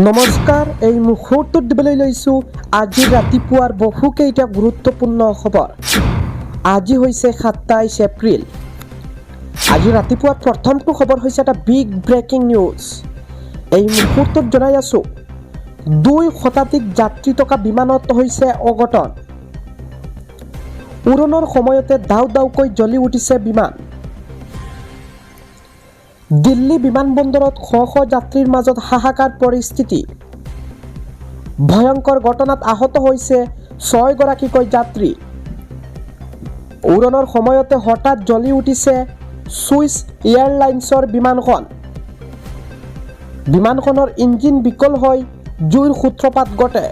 নমস্কাৰ, এই মুহূৰ্তত দিবলৈ লৈছোঁ আজি ৰাতিপুৱাৰ বহুকেইটা গুৰুত্বপূৰ্ণ খবৰ। আজি হৈছে ২৭ এপ্ৰিল। আজি ৰাতিপুৱাৰ প্ৰথমটো খবৰ হৈছে এটা বিগ ব্ৰেকিং নিউজ। এই মুহূৰ্তত জনাই আছোঁ ২ শতাধিক যাত্ৰী থকা বিমানত হৈছে অঘটন। উৰণৰ সময়তে দাউ দাউকৈ জ্বলি উঠিছে বিমান। দিল্লী বিমানবন্দৰত শ শ যাত্ৰীৰ মাজত হাহাকাৰ পৰিস্থিতি। ভয়ংকৰ ঘটনাত আহত হৈছে ৬ গৰাকীকৈ যাত্ৰী। উৰণৰ সময়তে হঠাৎ জ্বলি উঠিছে ছুইছ এয়াৰলাইন্সৰ বিমানখন। বিমানখনৰ ইঞ্জিন বিকল হৈ জুইৰ সূত্ৰপাত ঘটে।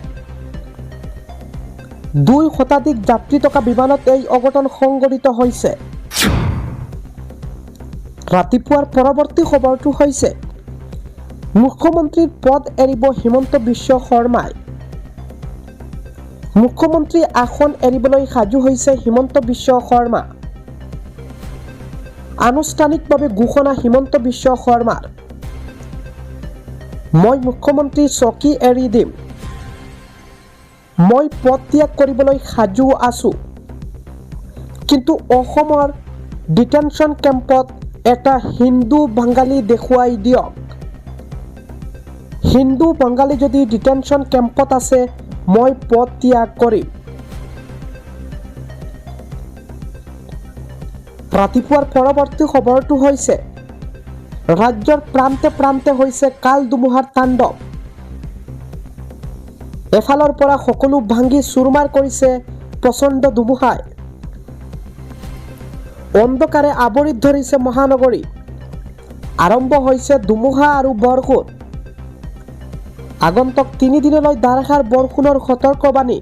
২ শতাধিক যাত্ৰী থকা বিমানত এই অঘটন সংঘটিত হৈছে। ৰাতিপুৱাৰ পৰৱৰ্তী খবৰটো হৈছে মুখ্যমন্ত্ৰীৰ পদ এৰিব হিমন্ত বিশ্ব শৰ্মাই। মুখ্যমন্ত্ৰী আসন এৰিবলৈ সাজু হৈছে হিমন্ত বিশ্ব শৰ্মা। আনুষ্ঠানিকভাৱে ঘোষণা হিমন্ত বিশ্ব শৰ্মাৰ। মই মুখ্যমন্ত্ৰীৰ চকী এৰি দিম। মই পদ ত্যাগ কৰিবলৈ সাজু আছোঁ। কিন্তু অসমৰ ডিটেনশ্যন কেম্পত এটা হিন্দু বাঙালী দেখুৱাই দিয়ক। হিন্দু বাঙালী যদি ডিটেনশ্যন কেম্পত আছে মই পদ ত্যাগ কৰিম। ৰাতিপুৱাৰ পৰৱৰ্তী খবৰটো হৈছে ৰাজ্যৰ প্ৰান্তে প্ৰান্তে হৈছে কাল ধুমুহাৰ তাণ্ডৱ। এফালৰ পৰা সকলো ভাঙি চুৰমাৰ কৰিছে প্ৰচণ্ড ধুমুহাই। অন্ধকাৰে আৱৰি ধৰিছে মহানগৰী। আৰম্ভ হৈছে ধুমুহা আৰু বৰষুণ। আগন্তুক ৩ দিনলৈ ধাৰাসাৰ বৰষুণৰ সতৰ্কবাণী।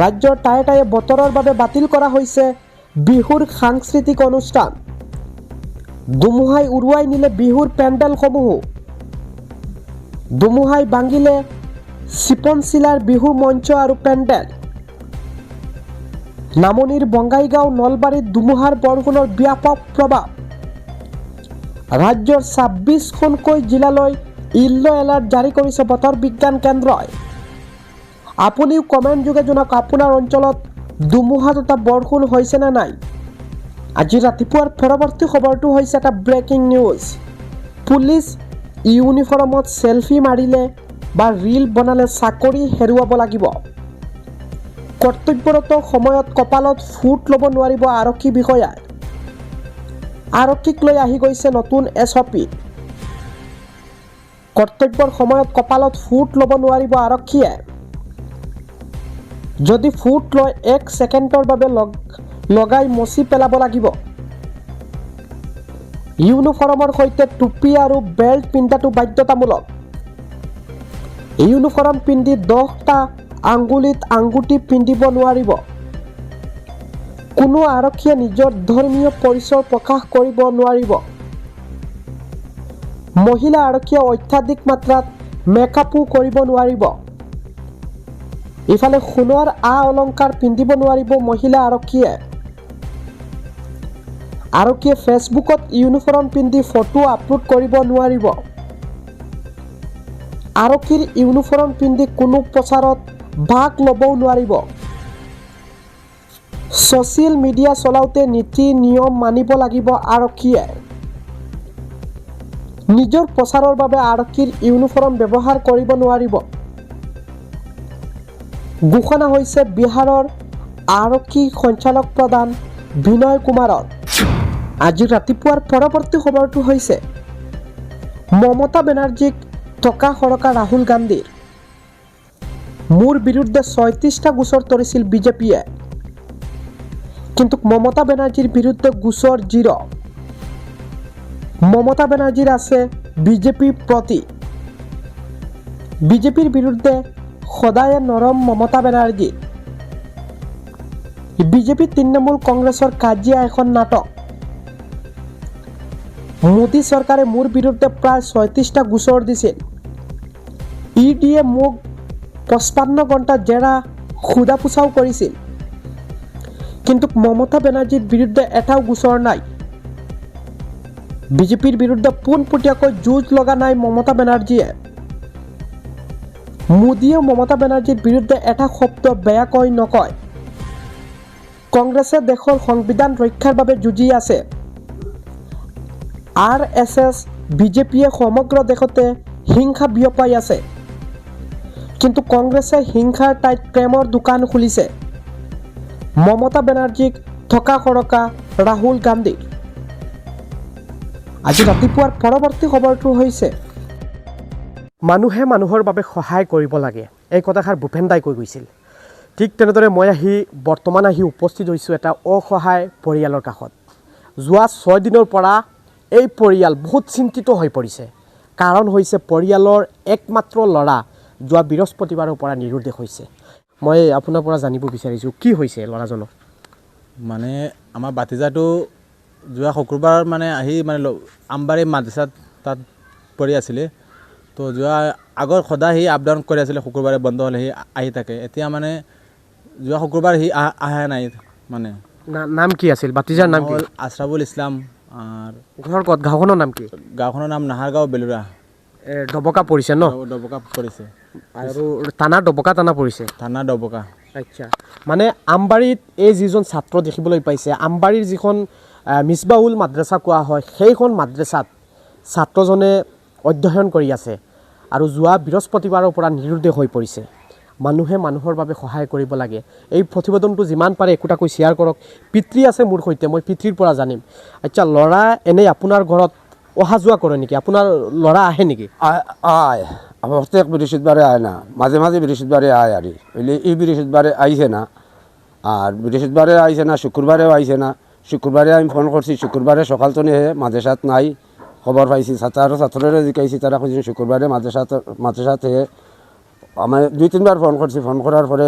ৰাজ্যৰ ঠায়ে ঠায়ে বতৰৰ বাবে বাতিল কৰা হৈছে বিহুৰ সাংস্কৃতিক অনুষ্ঠান। ধুমুহাই উৰুৱাই নিলে বিহুৰ পেণ্ডেলসমূহ। ধুমুহাই ভাঙিলে চিপনশিলাৰ বিহু মঞ্চ আৰু পেণ্ডেল। নামনিৰ বঙাইগাঁও নলবাৰীত ধুমুহাৰ বৰষুণৰ ব্যাপক প্ৰভাৱ। ৰাজ্যৰ ২৬খনকৈ জিলালৈ ইয়েলো এলাৰ্ট জাৰি কৰিছে বতৰ বিজ্ঞান কেন্দ্ৰই। আপুনিও কমেণ্ট যোগে জনাওক আপোনাৰ অঞ্চলত ধুমুহা তথা বৰষুণ হৈছে নে নাই। আজি ৰাতিপুৱাৰ পৰৱৰ্তী খবৰটো হৈছে এটা ব্ৰেকিং নিউজ। পুলিচ ইউনিফৰ্মত চেলফি মাৰিলে বা ৰীল বনালে চাকৰি হেৰুৱাব লাগিব। কৰ্তব্যৰত সময়ত কপালত ফুট ল'ব নোৱাৰিব আৰক্ষী বিষয়াই। আৰক্ষীক লৈ আহি গৈছে নতুন SOP। কৰ্তব্যৰ সময়ত কপালত ফুট ল'ব নোৱাৰিব আৰক্ষীয়ে। যদি ফুট লয় ১ ছেকেণ্ডৰ বাবে লগাই মচি পেলাব লাগিব। ইউনিফৰ্মৰ সৈতে টুপি আৰু বেল্ট পিন্ধাটো বাধ্যতামূলক। ইউনিফৰ্ম পিন্ধি 10টা আঙুলিত আঙুঠি পিন্ধিব নোৱাৰিব। কোনো আৰক্ষীয়ে নিজৰ ধৰ্মীয় পৰিচয় প্ৰকাশ কৰিব নোৱাৰিব। মহিলা আৰক্ষীয়ে অত্যাধিক মাত্ৰাত মেকআপো কৰিব নোৱাৰিব। ইফালে সোণৰ অলংকাৰ পিন্ধিব নোৱাৰিব মহিলা আৰক্ষীয়ে। আৰক্ষীয়ে ফেচবুকত ইউনিফৰ্ম পিন্ধি ফটো আপলোড কৰিব নোৱাৰিব। আৰক্ষীৰ ইউনিফৰ্ম পিন্ধি কোনো প্ৰচাৰত ভাগ ল'বও নোৱাৰিব। ছ'চিয়েল মিডিয়া চলাওঁতে নীতি নিয়ম মানিব লাগিব আৰক্ষীয়ে। নিজৰ প্ৰচাৰৰ বাবে আৰক্ষীৰ ইউনিফৰ্ম ব্যৱহাৰ কৰিব নোৱাৰিব। ঘোষণা হৈছে বিহাৰৰ আৰক্ষী সঞ্চালক প্ৰধান বিনয় কুমাৰৰ। আজি ৰাতিপুৱাৰ পৰৱৰ্তী খবৰটো হৈছে মমতা বেনাৰ্জীক টকা সৰকা ৰাহুল গান্ধীৰ। মোৰ বিৰুদ্ধে ৩৬টা গোচৰ তৰিছিল বিজেপিয়ে। কিন্তু মমতা বেনাৰ্জীৰ বিৰুদ্ধে গোচৰ 0। মমতা বেনাৰ্জীৰ আছে বিজেপিৰ প্ৰতি। বিজেপিৰ বিৰুদ্ধে সদায়ে নৰম মমতা বেনাৰ্জী। বিজেপি তৃণমূল কংগ্ৰেছৰ কাজিয়া এখন নাটক। মোদী চৰকাৰে মোৰ বিৰুদ্ধে প্ৰায় ৩৬টা গোচৰ দিছিল। EDয়ে মোক ৫৫ ঘণ্টা জেৰা সোধা পোছাও কৰিছিল। কিন্তু মমতা বেনাৰ্জীৰ বিৰুদ্ধে এটাও গোচৰ নাই। বিজেপিৰ বিৰুদ্ধে পোনপটীয়াকৈ যুঁজ লগা নাই মমতা বেনাৰ্জীয়ে। মোদীয়ে মমতা বেনাৰ্জীৰ বিৰুদ্ধে এটা শব্দ বেয়াকৈ নকয়। কংগ্ৰেছে দেশৰ সংবিধান ৰক্ষাৰ বাবে যুঁজি আছে। RSS বিজেপিয়ে সমগ্ৰ দেশতে হিংসা বিয়পাই আছে। কিন্তু কংগ্ৰেছে হিংসাৰ ঠাইত প্ৰেমৰ দোকান খুলিছে। মমতা বেনাৰ্জীক থকা সৰকা ৰাহুল গান্ধীৰ। আজি ৰাতিপুৱাৰ পৰৱৰ্তী খবৰটো হৈছে মানুহে মানুহৰ বাবে সহায় কৰিব লাগে, এই কথাষাৰ ভূপেন দাই কৈ গৈছিল। ঠিক তেনেদৰে মই বৰ্তমান উপস্থিত হৈছোঁ এটা অসহায় পৰিয়ালৰ কাষত। যোৱা 6 দিনৰ পৰা এই পৰিয়াল বহুত চিন্তিত হৈ পৰিছে। কাৰণ হৈছে পৰিয়ালৰ একমাত্ৰ ল'ৰা যোৱা বৃহস্পতিবাৰৰ পৰা নিৰুদ্দেশ হৈছে। মই আপোনাৰ পৰা জানিব বিচাৰিছোঁ কি হৈছে ল'ৰাজনৰ। মানে আমাৰ বাতিজাটো যোৱা শুক্ৰবাৰ মানে আমবাৰী মাদ্ৰাছাত তাত পঢ়ি আছিলে। তো যোৱা আগৰ সদায় সি আপ ডাউন কৰি আছিলে, শুক্ৰবাৰে বন্ধ হ'লে সি আহি থাকে। এতিয়া মানে যোৱা শুক্ৰবাৰ সি আহা নাই। মানে নাম কি আছিল বাতিজাৰ নাম? হ'ল আছৰাফুল ইছলাম। আৰু ঘৰ ক'ত? গাঁওখনৰ নাম কি? গাঁওখনৰ নাম নাহাৰগাঁও বেলুৰা। ডবকা পৰিছে ন? ডবকা পৰিছে। আৰু থানা ডবকা থানা পৰিছে? থানা ডবকা। আচ্ছা, মানে আমবাৰীত এই যিজন ছাত্ৰ দেখিবলৈ পাইছে, আমবাৰীৰ যিখন মিছবাউল মাদ্ৰাছা কোৱা হয়, সেইখন মাদ্ৰাছাত ছাত্ৰজনে অধ্যয়ন কৰি আছে আৰু যোৱা বৃহস্পতিবাৰৰ পৰা নিৰুদ্দেশ হৈ পৰিছে। মানুহে মানুহৰ বাবে সহায় কৰিব লাগে। এই প্ৰতিবেদনটো যিমান পাৰে একোটাকৈ শ্বেয়াৰ কৰক। পিতৃ আছে মোৰ সৈতে, মই পিতৃৰ পৰা জানিম। আচ্ছা, ল'ৰা এনেই আপোনাৰ ঘৰত অহা যোৱা কৰে নেকি? আপোনাৰ ল'ৰা আহে নেকি? আয় প্রত্যেক বৃহস্পতিবারে আয় না, মাঝে মাঝে বৃহস্পতিবারে আয় আর এই বৃহস্পতিবারে আইছে না। আর বৃহস্পতিবারে আইছে না, শুক্রবারেও আইছে না। শুক্রবারে আমি ফোন করছি, শুক্রবারে সকাল তো নিয়ে মাদ্রাসাত নাই, খবর পাইছি। ছাত্ররা জিকাইছি, তারা খুঁজছি শুক্রবারে মাদ্রাসা থেকে। আমি 2-3বার ফোন করছি। ফোন করার পরে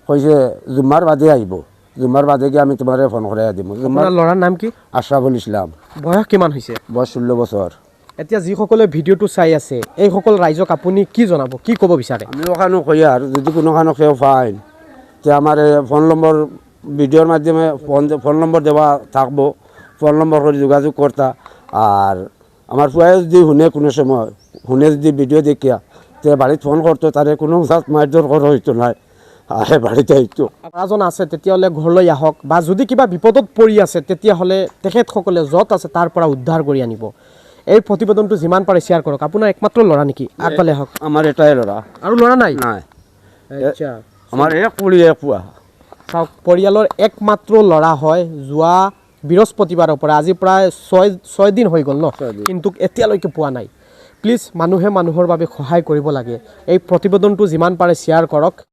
কইছে জুম্মার বাদে আইব, জুম্মার বাদে গিয়ে আমি তোমার ফোন করে দিব। আপোনাৰ ল'ৰাৰ নাম কি? আশৰাফুল ইসলাম। বয়স কিমান হৈছে? বয়স 16 বছৰ। এতিয়া যিসকলে ভিডিঅ'টো চাই আছে, এইসকল ৰাইজক আপুনি কি জনাব, কি ক'ব বিচাৰে? আমি ওখানে কই আর যদি কোনোখানে কেউ ফাইন তে আমার ফোন নম্বর ভিডিওর মাধ্যমে ফোন নম্বর দেওয়া থাকবো, ফোন নম্বর করে যোগাযোগ করতা। আর আমার ফুয়াই যদি শুনে কোনো সময় শুনে যদি ভিডিও দেখিয়া তে বাড়িত ফোন করতো, তারে কোনো মারধর করা হইতো নাই, আহে বাড়িতে আইতো। ল'ৰাজন আছে তেতিয়াহ'লে ঘৰলৈ আহক, বা যদি কিবা বিপদত পৰি আছে তেতিয়াহ'লে তেখেতসকলে য'ত আছে তাৰ পৰা উদ্ধাৰ কৰি আনিব। এই প্ৰতিবেদনটো যিমান পাৰে শ্বেয়াৰ কৰক। আপোনাৰ একমাত্ৰ ল'ৰা নেকি? আগফালে আহক। আমাৰ এটাই লড়া, আৰু ল'ৰা নাই? নাই। আচ্ছা, আমাৰ এক পুড়ি এক পুয়া। চাওক, পৰিয়ালৰ একমাত্ৰ ল'ৰা হয়। যোৱা বৃহস্পতিবাৰৰ পৰা আজি প্ৰায় 6 দিন হৈ গ'ল ন, কিন্তু এতিয়ালৈকে পোৱা নাই। প্লিজ মানুহে মানুহৰ বাবে সহায় কৰিব লাগে। এই প্ৰতিবেদনটো যিমান পাৰে শ্বেয়াৰ কৰক।